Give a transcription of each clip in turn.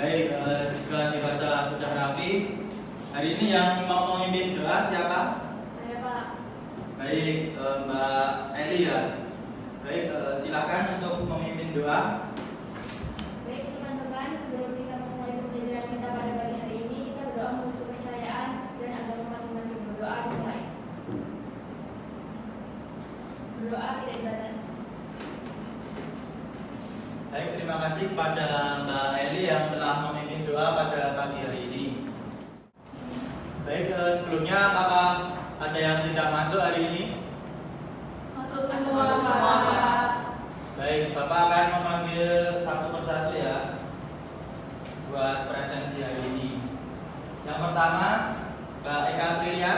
Baik, jika dirasa sudah rapi, hari ini yang mau memimpin doa siapa? Saya, Pak. Baik, Mbak Eli ya. Baik, silakan untuk memimpin doa. Baik teman-teman, sebelum kita memulai pembelajaran kita pada pagi hari ini, kita berdoa untuk kepercayaan dan agama masing-masing. Berdoa dimulai. Berdoa tidak dibatasi. Baik, terima kasih kepada Mbak Eli yang telah memimpin doa pada pagi hari ini. Baik, sebelumnya apakah ada yang tidak masuk hari ini? Masuk semua, Pak. Baik, Bapak akan memanggil satu persatu ya buat presensi hari ini. Yang pertama, Mbak Eka Aprilia.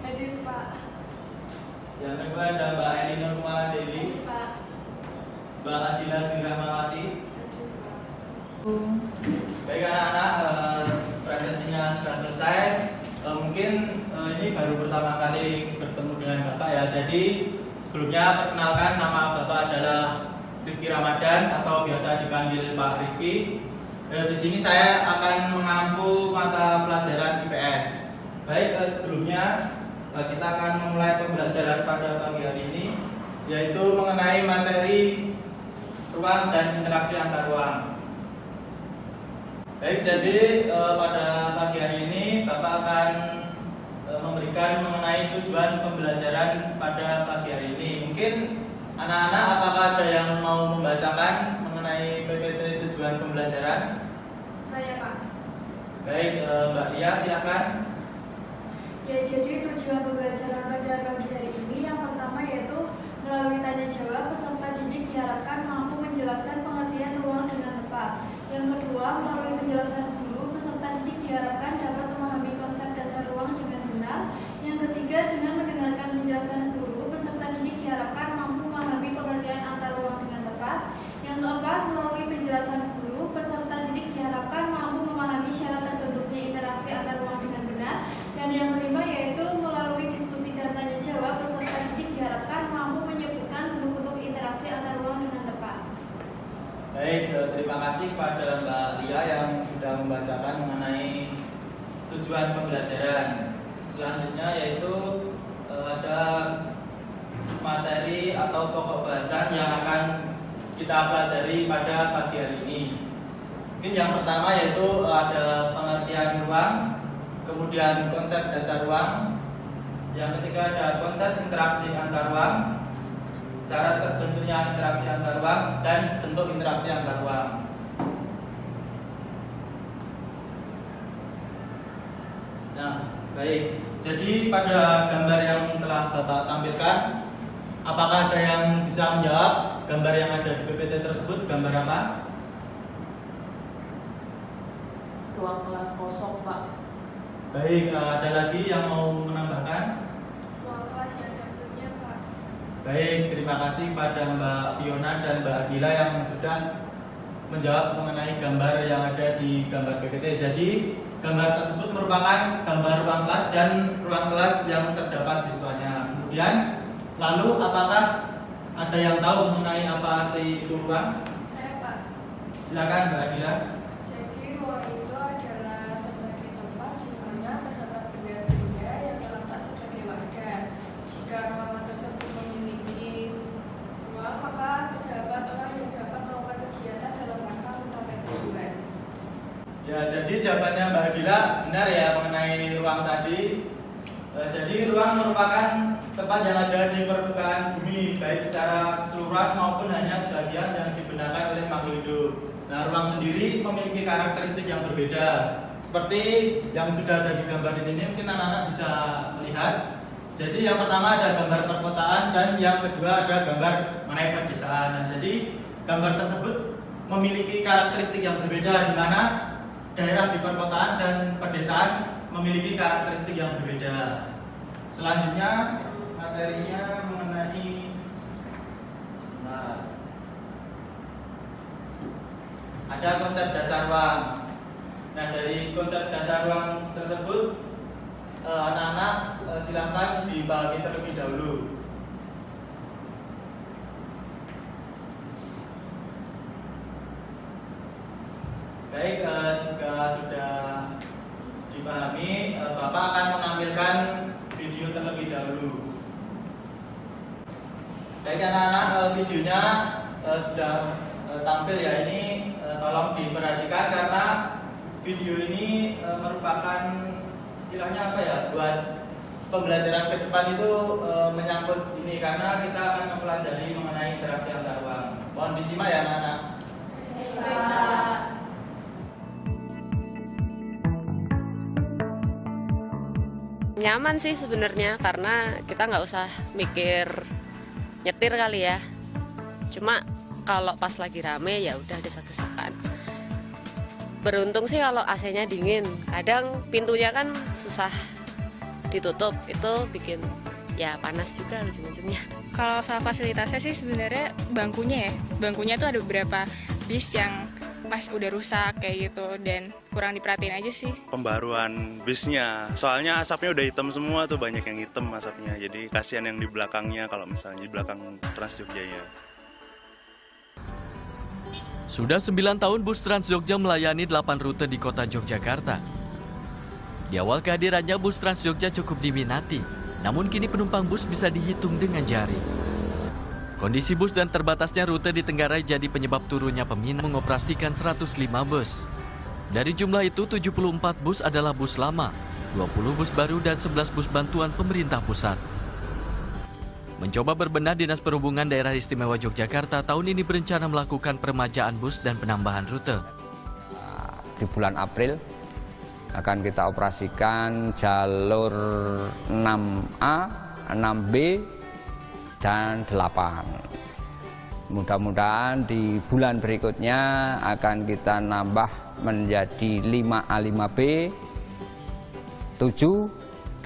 Hadir, Pak. Yang kedua ada Mbak Eli Nurmala Dewi, Hadir, Pak. Mbak Adila Dirahmawati. Hadir, Pak. Baik anak-anak, presensinya sudah selesai. Mungkin ini baru pertama kali bertemu dengan Bapak ya. Jadi sebelumnya perkenalkan, nama Bapak adalah Rifki Ramadan atau biasa dipanggil Pak Rifki. Di sini saya akan mengampu mata pelajaran IPS. Baik, sebelumnya kita akan memulai pembelajaran pada pagi hari ini, yaitu mengenai materi ruang dan interaksi antar ruang. Baik, jadi pada pagi hari ini Bapak akan memberikan mengenai tujuan pembelajaran pada pagi hari ini. Mungkin anak-anak apakah ada yang mau membacakan mengenai PPT tujuan pembelajaran? Saya, Pak. Baik, Mbak Lia silakan. Ya, jadi tujuan pembelajaran pada pagi hari ini yang pertama yaitu melalui tanya jawab, peserta didik diharapkan mampu menjelaskan pengertian ruang dengan tepat. Yang kedua, melalui penjelasan guru, peserta didik diharapkan dapat memahami konsep dasar ruang dengan benar. Yang ketiga, dengan mendengarkan penjelasan guru, peserta didik diharapkan mampu memahami pengertian antar ruang dengan tepat. Yang keempat, melalui penjelasan guru, peserta didik diharapkan mampu memahami syarat terbentuknya interaksi antar ruang dengan benar. Dan yang kelima yaitu melalui diskusi dan tanya jawab, peserta didik diharapkan mampu menyebutkan bentuk-bentuk interaksi antar ruang dengan tepat. Baik, terima kasih kepada Mbak Lia yang sudah membacakan mengenai tujuan pembelajaran. Selanjutnya yaitu ada materi atau pokok bahasan yang akan kita pelajari pada pagi hari ini. Mungkin yang pertama yaitu ada pengertian ruang, kemudian konsep dasar ruang, yang ketiga ada konsep interaksi antar ruang, syarat terbentuknya interaksi antar ruang, dan bentuk interaksi antar ruang. Nah, baik. Jadi pada gambar yang telah Bapak tampilkan, apakah ada yang bisa menjawab gambar yang ada di PPT tersebut? Gambar apa? Ruang kelas kosong, Pak. Baik, ada lagi yang mau menambahkan? Ruang kelas yang ada grupnya, Pak. Baik, terima kasih pada Mbak Fiona dan Mbak Adila yang sudah menjawab mengenai gambar yang ada di gambar PPT. Jadi, gambar tersebut merupakan gambar ruang kelas dan ruang kelas yang terdapat siswanya. Kemudian, lalu apakah ada yang tahu mengenai apa arti itu ruang? Saya, Pak. Silakan Mbak Adila. Jadi ruang itu adalah sebagai tempat di mana terdapat benda-benda yang terletak sebagai wadah. Jika ruangan tersebut memiliki ruang, maka terdapat orang yang dapat melakukan kegiatan dalam rangka mencapai tujuan. Ya, jadi jawabannya Mbak Adila benar ya mengenai ruang tadi. Jadi ruang merupakan tempat yang ada di permukaan bumi, baik secara keseluruhan maupun hanya sebagian yang digunakan oleh makhluk hidup. Nah, ruang sendiri memiliki karakteristik yang berbeda. Seperti yang sudah ada di gambar di sini, mungkin anak-anak bisa melihat. Jadi yang pertama ada gambar perkotaan dan yang kedua ada gambar mengenai pedesaan. Nah, jadi gambar tersebut memiliki karakteristik yang berbeda, di mana daerah di perkotaan dan pedesaan memiliki karakteristik yang berbeda. Selanjutnya materinya mengenai ada konsep dasar ruang. Nah, dari konsep dasar ruang tersebut anak-anak silakan dibagi terlebih dahulu. Baik, jika sudah dipahami, Bapak akan menampilkan video terlebih dahulu. Baik anak-anak, videonya sudah tampil ya. Ini tolong diperhatikan karena video ini merupakan istilahnya apa ya, buat pembelajaran ke depan itu menyangkut ini karena kita akan mempelajari mengenai interaksi antar ruang. Mohon disimak ya anak-anak. Nyaman sih sebenarnya karena kita nggak usah mikir nyetir kali ya. Cuma kalau pas lagi rame ya udah desak-desakan. Beruntung sih kalau AC-nya dingin. Kadang pintunya kan susah ditutup, itu bikin ya panas juga ujung-ujungnya. Kalau soal fasilitasnya sih sebenarnya bangkunya tuh ada beberapa bis yang pas udah rusak kayak gitu dan kurang diperhatiin aja sih. Pembaruan bisnya, soalnya asapnya udah hitam semua tuh, banyak yang hitam asapnya, jadi kasihan yang di belakangnya kalau misalnya di belakang Trans Jogjanya. Sudah 9 tahun bus Trans Jogja melayani 8 rute di kota Yogyakarta. Di awal kehadirannya bus Trans Jogja cukup diminati, namun kini penumpang bus bisa dihitung dengan jari. Kondisi bus dan terbatasnya rute di Tenggarai jadi penyebab turunnya peminat mengoperasikan 105 bus. Dari jumlah itu 74 bus adalah bus lama, 20 bus baru dan 11 bus bantuan pemerintah pusat. Mencoba berbenah, Dinas Perhubungan Daerah Istimewa Yogyakarta tahun ini berencana melakukan peremajaan bus dan penambahan rute. Di bulan April akan kita operasikan jalur 6A, 6B, dan 8. Mudah-mudahan di bulan berikutnya akan kita nambah menjadi 5A, 5B, 7,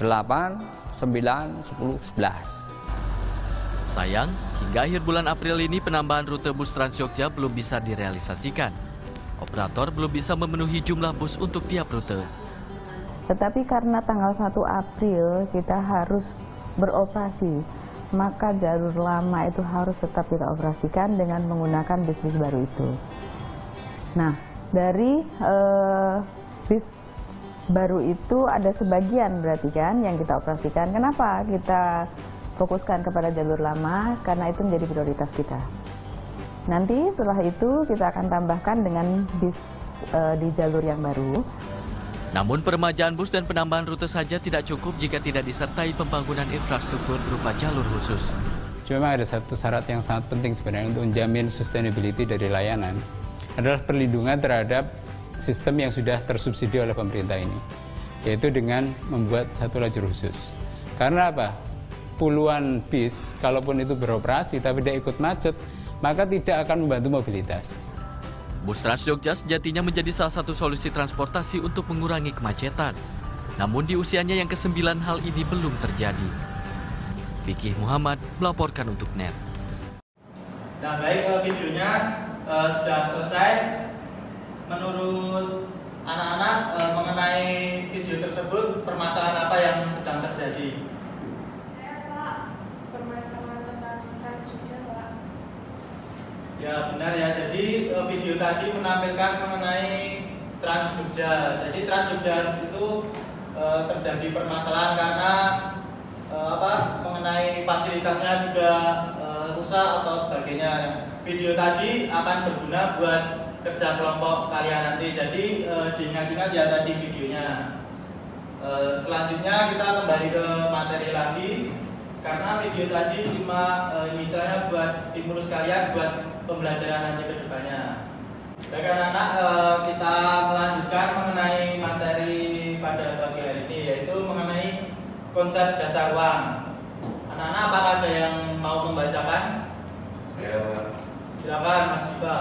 8, 9, 10, 11. Sayang, hingga akhir bulan April ini penambahan rute bus Trans Jogja belum bisa direalisasikan. Operator belum bisa memenuhi jumlah bus untuk tiap rute. Tetapi karena tanggal 1 April kita harus beroperasi, maka jalur lama itu harus tetap kita operasikan dengan menggunakan bis-bis baru itu. Nah, dari bis baru itu ada sebagian berarti kan yang kita operasikan. Kenapa kita fokuskan kepada jalur lama? Karena itu menjadi prioritas kita. Nanti setelah itu kita akan tambahkan dengan bis di jalur yang baru. Namun peremajaan bus dan penambahan rute saja tidak cukup jika tidak disertai pembangunan infrastruktur berupa jalur khusus. Cuma ada satu syarat yang sangat penting sebenarnya untuk menjamin sustainability dari layanan, adalah perlindungan terhadap sistem yang sudah tersubsidi oleh pemerintah ini, yaitu dengan membuat satu lajur khusus. Karena apa? Puluhan bis, kalaupun itu beroperasi tapi dia ikut macet, maka tidak akan membantu mobilitas. Bus Trans Jogja sejatinya menjadi salah satu solusi transportasi untuk mengurangi kemacetan. Namun di usianya yang ke-9 hal ini belum terjadi. Fikih Muhammad melaporkan untuk NET. Nah baik, videonya sudah selesai. Menurut anak-anak mengenai video tersebut, permasalahan apa yang sedang terjadi? Saya Pak, permasalahan tentang Trans Jogja Pak. Ya benar ya, jadi video tadi menampilkan mengenai Trans Jogja. Jadi Trans Jogja itu terjadi permasalahan karena mengenai fasilitasnya juga rusak atau sebagainya. Video tadi akan berguna buat kerja kelompok kalian nanti. Jadi diingat-ingat ya tadi videonya. Selanjutnya kita kembali ke materi lagi. Karena video tadi cuma istilahnya buat stimulus kalian buat pembelajaran nanti ke depannya. Baik anak-anak, kita melanjutkan mengenai materi pada pagi hari ini, yaitu mengenai konsep dasar ruang. Anak-anak, apakah ada yang mau membacakan? Saya Pak. Silakan Mas Diva.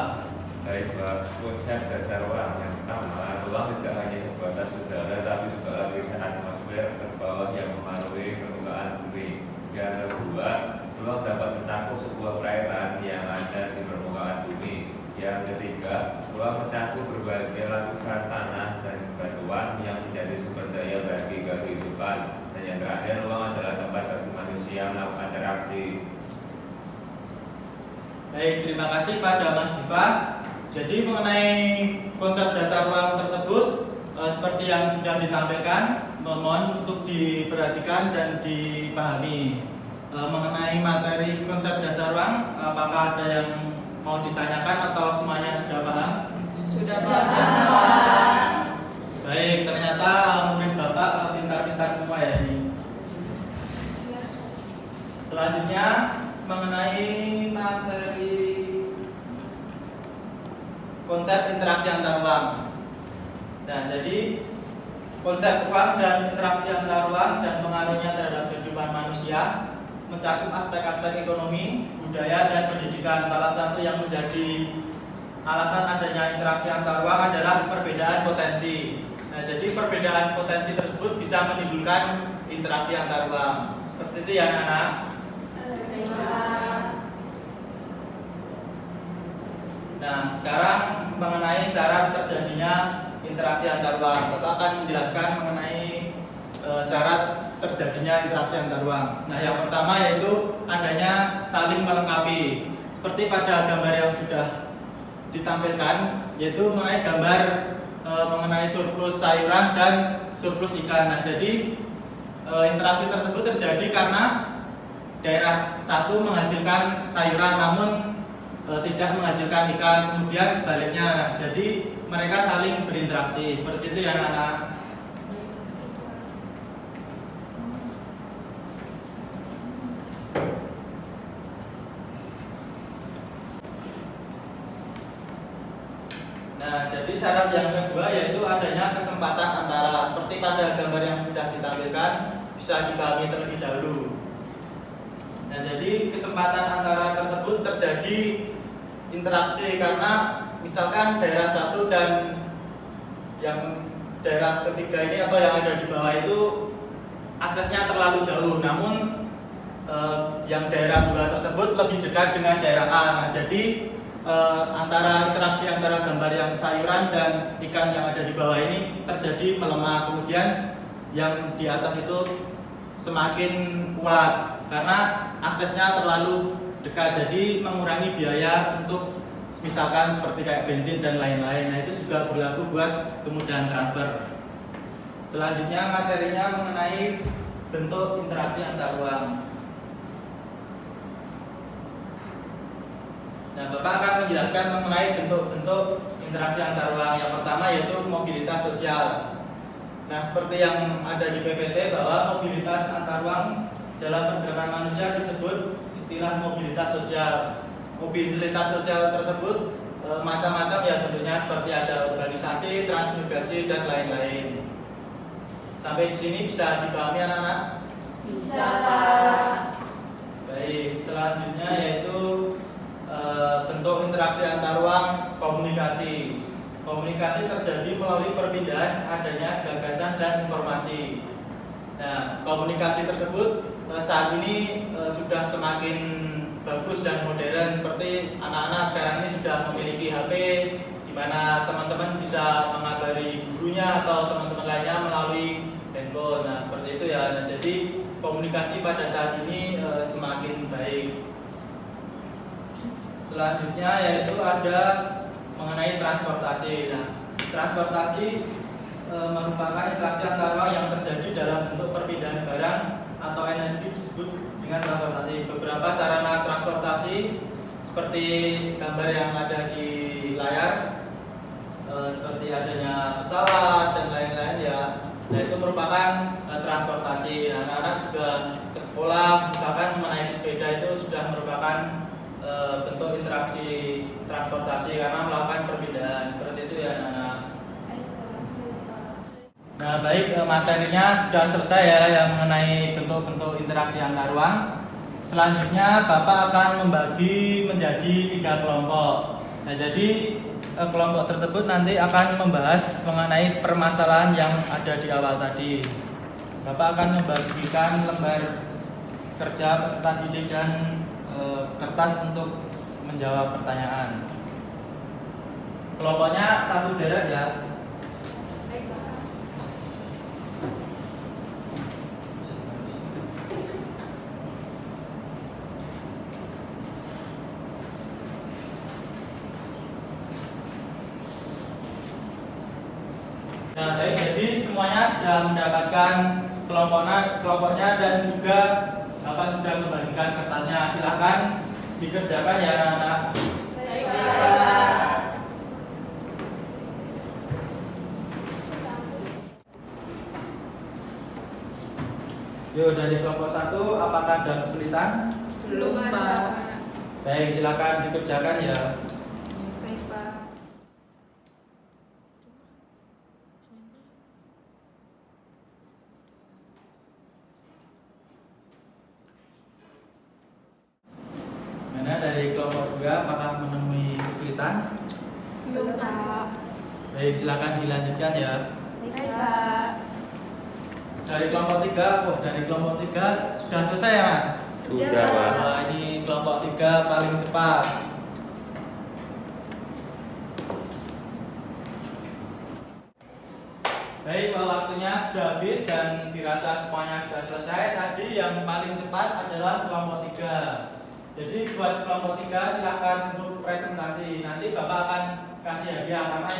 Baik Pak, konsep dasar ruang yang pertama, ruang tidak hanya sebatas udara tapi juga lapisan atmosfer terbawah yang melalui permukaan bumi. Yang kedua, ruang dapat mencakup sebuah perairan yang ada di permukaan bumi. Yang ketiga, ruang mencakup berbagai lapisan tanah dan batuan yang menjadi sumber daya bagi kehidupan. Dan yang terakhir, ruang adalah tempat bagi manusia melakukan interaksi. Baik, terima kasih pada Mas Diva. Jadi mengenai konsep dasar ruang tersebut seperti yang sudah ditampilkan, mohon untuk diperhatikan dan dipahami. Mengenai materi konsep dasar ruang, apakah ada yang mau ditanyakan atau semuanya sudah paham? Sudah Pak. Baik, ternyata murid Bapak pintar-pintar semua ya ini. Selanjutnya mengenai materi konsep interaksi antar ruang. Nah, jadi konsep ruang dan interaksi antar ruang dan pengaruhnya terhadap kehidupan manusia mencakup aspek-aspek ekonomi, budaya, dan pendidikan. Salah satu yang menjadi alasan adanya interaksi antar ruang adalah perbedaan potensi. Nah, jadi perbedaan potensi tersebut bisa menimbulkan interaksi antar ruang. Seperti itu ya, anak-anak. Nah, sekarang mengenai syarat terjadinya interaksi antar ruang. Bapak akan menjelaskan mengenai syarat terjadinya interaksi antar ruang. Nah, yang pertama yaitu adanya saling melengkapi. Seperti pada gambar yang sudah ditampilkan, yaitu mengenai gambar mengenai surplus sayuran dan surplus ikan. Nah, jadi interaksi tersebut terjadi karena daerah satu menghasilkan sayuran namun tidak menghasilkan ikan, kemudian sebaliknya. Nah, jadi mereka saling berinteraksi. Seperti itu ya, anak-anak. Nah, jadi syarat yang kedua yaitu adanya kesempatan antara, seperti pada gambar yang sudah ditampilkan, bisa dipahami terlebih dahulu. Nah, jadi kesempatan antara tersebut terjadi interaksi karena misalkan daerah satu dan yang daerah ketiga ini atau yang ada di bawah itu aksesnya terlalu jauh, namun yang daerah dua tersebut lebih dekat dengan daerah A. Nah, jadi antara interaksi antara gambar yang sayuran dan ikan yang ada di bawah ini terjadi melemah, kemudian yang di atas itu semakin kuat karena aksesnya terlalu dekat, jadi mengurangi biaya untuk misalkan seperti kayak bensin dan lain-lain. Nah, itu juga berlaku buat kemudahan transfer. Selanjutnya materinya mengenai bentuk interaksi antar ruang. Nah, Bapak akan menjelaskan mengenai bentuk-bentuk interaksi antar ruang. Yang pertama yaitu mobilitas sosial. Nah, seperti yang ada di PPT bahwa mobilitas antar ruang dalam pergerakan manusia disebut istilah mobilitas sosial. Mobilitas sosial tersebut macam-macam ya bentuknya, seperti ada urbanisasi, transmigrasi, dan lain-lain. Sampai di sini bisa dipahami anak-anak? Bisa, Pak. Baik, selanjutnya yaitu bentuk interaksi antar ruang komunikasi. Komunikasi terjadi melalui perpindahan adanya gagasan dan informasi. Nah, komunikasi tersebut saat ini sudah semakin bagus dan modern, seperti anak-anak sekarang ini sudah memiliki HP di mana teman-teman bisa mengabari gurunya atau teman-teman lainnya melalui handphone. Nah, seperti itu ya. Nah, jadi komunikasi pada saat ini semakin baik. Selanjutnya yaitu ada mengenai transportasi. Nah, transportasi merupakan interaksi antar ruang yang terjadi dalam bentuk perpindahan barang atau energi disebut dengan transportasi. Beberapa sarana transportasi seperti gambar yang ada di layar, seperti adanya pesawat dan lain-lain ya. Nah, itu merupakan transportasi. Nah, anak-anak juga ke sekolah misalkan menaiki sepeda itu sudah merupakan bentuk interaksi transportasi karena melakukan perpindahan. Seperti itu ya, anak-anak. Nah, baik, materinya sudah selesai ya yang mengenai bentuk-bentuk interaksi antar ruang. Selanjutnya Bapak akan membagi menjadi 3 kelompok. Nah, jadi kelompok tersebut nanti akan membahas mengenai permasalahan yang ada di awal tadi. Bapak akan membagikan lembar kerja peserta didik dan kertas untuk menjawab pertanyaan. Kelompoknya 1 deret ya. Nah, baik, jadi semuanya sudah mendapatkan kelompoknya dan juga Bapak sudah membagikan kertasnya. Silakan dikerjakan ya anak-anak. Yuk, dari kelompok 1, apakah ada kesulitan? Belum, Pak. Baik, silakan dikerjakan ya. Baik, Pak. Mana dari kelompok 2, apakah menemui kesulitan? Belum, Pak. Baik, silakan dilanjutkan ya. Baik, Pak. Dari kelompok 3 sudah selesai ya Mas? Sudah, Pak. Wah, ini kelompok 3 paling cepat. Baik, waktunya sudah habis dan dirasa semuanya sudah selesai. Tadi yang paling cepat adalah kelompok 3. Jadi buat kelompok 3 silakan untuk presentasi. Nanti Bapak akan kasih hadiah karena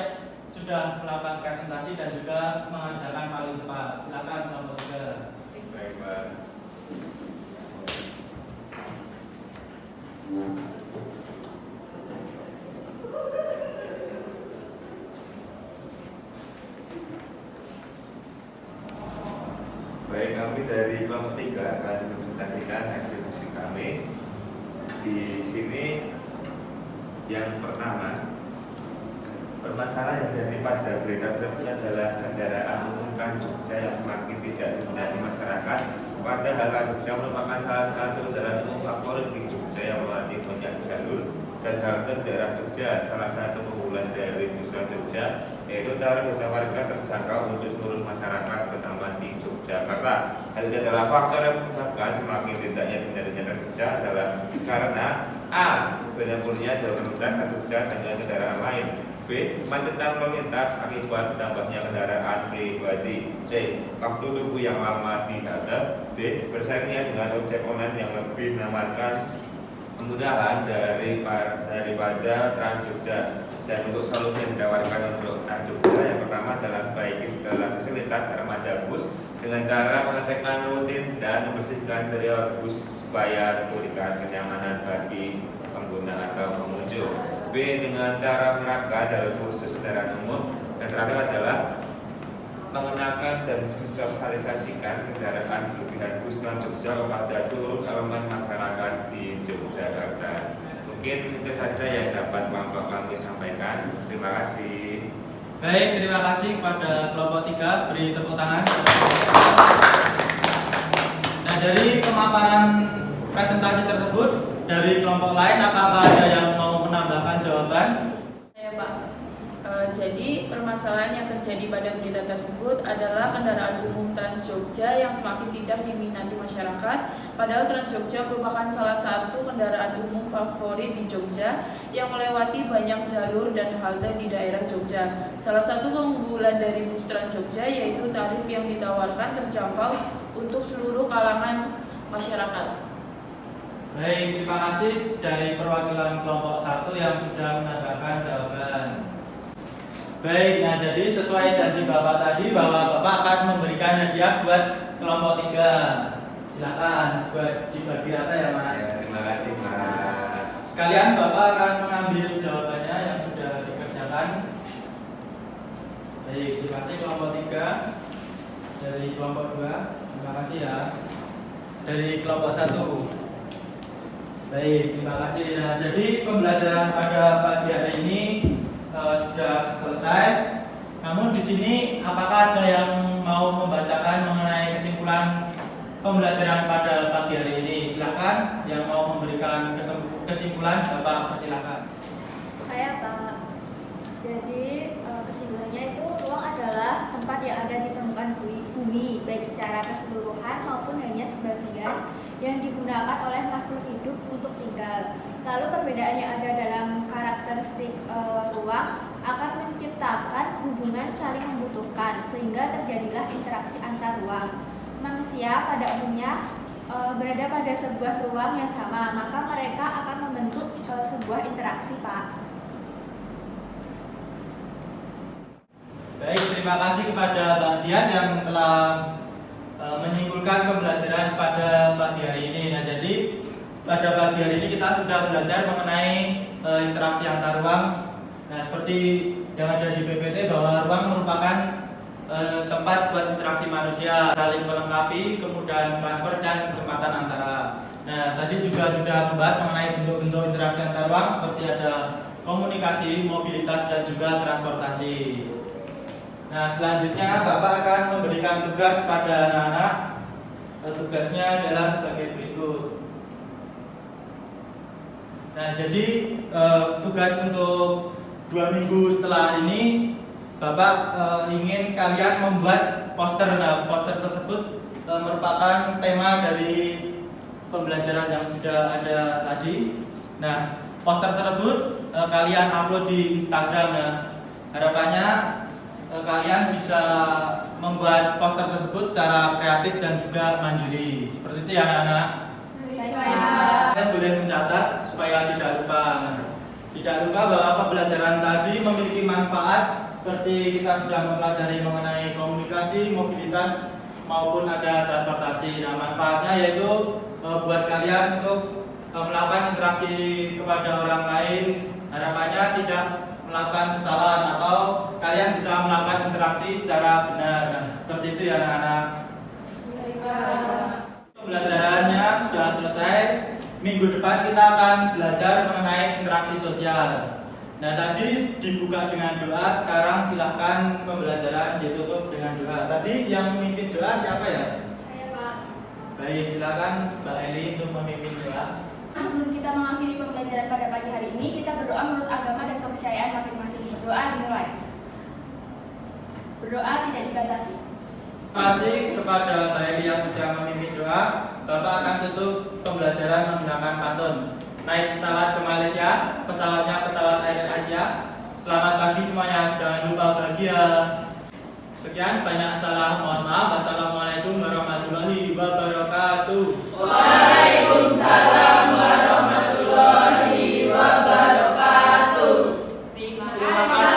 sudah melakukan presentasi dan juga mengerjakan paling cepat. Silakan kelompok 3. Baik, Pak. Baik, kami dari kelompok 3 akan mempresentasikan hasil diskusi kami. Di sini yang pertama, permasalahan yang daripada berita tersebut adalah kendaraan umum Trans Jogja yang semakin tidak diminati masyarakat. Padahal Trans Jogja merupakan salah satu kendaraan umum favorit di Jogja yang melewati banyak jalur dan halte daerah Jogja. Salah satu keunggulan dari bus Trans Jogja yaitu tarif ditawarkan terjangkau untuk seluruh masyarakat, terutama di Yogyakarta. Hal ini adalah faktor yang menyebabkan semakin tidaknya diminati Trans Jogja adalah karena A. Bercampurnya jalur lintas Trans Jogja dengan kendaraan lain. B. Kemacetan lalu lintas akibat tambahnya kendaraan pribadi. C. Waktu tunggu yang lama di halte. D. Bersaingnya dengan ojek online yang lebih menawarkan kemudahan daripada Trans Jogja. Dan untuk solusi yang ditawarkan untuk Trans Jogja yang pertama adalah baiki segala fasilitas armada bus dengan cara pengecekan rutin dan membersihkan interior bus supaya memberikan kenyamanan bagi pengguna atau pengunjung. B. Dengan cara menerapkan jalur khusus kendaraan umum. Dan terakhir adalah mengenakan dan mensosialisasikan kendaraan kelebihan bus Trans Jogja kepada seluruh elemen masyarakat di Yogyakarta. Mungkin itu saja yang dapat kelompok kami sampaikan. Terima kasih. Baik, terima kasih kepada kelompok 3. Beri tepuk tangan. Nah, dari pemaparan presentasi tersebut, dari kelompok lain apakah ada yang mau menambahkan jawaban? Ya, Pak. Jadi permasalahan yang terjadi pada berita tersebut adalah kendaraan umum Trans Jogja yang semakin tidak diminati masyarakat. Padahal Trans Jogja merupakan salah satu kendaraan umum favorit di Jogja yang melewati banyak jalur dan halte di daerah Jogja. Salah satu keunggulan dari bus Trans Jogja yaitu tarif yang ditawarkan terjangkau untuk seluruh kalangan masyarakat. Baik, terima kasih dari perwakilan kelompok 1 yang sudah menambahkan jawaban. Baik, nah jadi sesuai janji Bapak tadi bahwa Bapak akan memberikan hadiah buat kelompok 3. Silakan buat dibagi rata ya Mas. Ya, terima kasih Mas. Sekalian Bapak akan mengambil jawabannya yang sudah dikerjakan. Baik, terima kasih kelompok 3. Dari kelompok 2, terima kasih ya. Dari kelompok 1. Baik, terima kasih. Nah, jadi pembelajaran pada pagi hari ini sudah selesai. Namun di sini apakah ada yang mau membacakan mengenai kesimpulan pembelajaran pada pagi hari ini? Silakan yang mau memberikan kesimpulan, Bapak persilakan. Saya Pak. Jadi kesimpulannya itu ruang adalah tempat yang ada di permukaan bumi, baik secara keseluruhan maupun hanya sebagian yang digunakan oleh makhluk hidup untuk tinggal. Lalu perbedaan yang ada dalam karakteristik ruang akan menciptakan hubungan saling membutuhkan sehingga terjadilah interaksi antar ruang. Manusia pada umumnya berada pada sebuah ruang yang sama, maka mereka akan membentuk sebuah interaksi, Pak. Baik, berterima kasih kepada Mbak Dias yang telah menyimpulkan pembelajaran pada pagi hari ini. Nah, jadi pada pagi hari ini kita sudah belajar mengenai interaksi antar ruang. Nah, seperti yang ada di PPT bahwa ruang merupakan tempat buat interaksi manusia, saling melengkapi, kemudahan transfer dan kesempatan antara. Nah, tadi juga sudah membahas mengenai bentuk-bentuk interaksi antar ruang seperti ada komunikasi, mobilitas dan juga transportasi. Nah, selanjutnya Bapak akan memberikan tugas kepada anak-anak. Tugasnya adalah sebagai berikut. Nah, jadi tugas untuk 2 minggu setelah hari ini Bapak ingin kalian membuat poster. Nah, poster tersebut merupakan tema dari pembelajaran yang sudah ada tadi. Nah, poster tersebut kalian upload di Instagram. Nah, harapannya kalian bisa membuat poster tersebut secara kreatif dan juga mandiri. Seperti itu ya anak-anak. Kalian boleh mencatat supaya tidak lupa. Nah, tidak lupa bahwa pembelajaran tadi memiliki manfaat seperti kita sudah mempelajari mengenai komunikasi, mobilitas maupun ada transportasi. Nah, manfaatnya yaitu buat kalian untuk melakukan interaksi kepada orang lain. Harapannya tidak melakukan kesalahan atau kalian bisa melakukan interaksi secara benar. Nah, seperti itu ya anak-anak. Pembelajarannya sudah selesai. Minggu depan kita akan belajar mengenai interaksi sosial. Nah, tadi dibuka dengan doa, sekarang silahkan pembelajaran ditutup dengan doa. Tadi yang memimpin doa siapa ya? Saya, Pak. Baik, silakan Mbak Eli untuk memimpin doa. Sebelum kita mengakhiri pembelajaran pada pagi hari ini, kita berdoa menurut agama dan kepercayaan masing-masing. Berdoa dimulai. Berdoa tidak dibatasi. Terima kasih kepada Mbak Eli yang sudah memimpin doa. Bapak akan tutup pembelajaran menggunakan pantun. Naik pesawat ke Malaysia, pesawatnya pesawat Air Asia. Selamat pagi semuanya, jangan lupa bahagia. Sekian, banyak salah, mohon maaf. Wassalamualaikum warahmatullahi wabarakatuh. Waalaikumsalam warahmatullahi wabarakatuh. Terima kasih.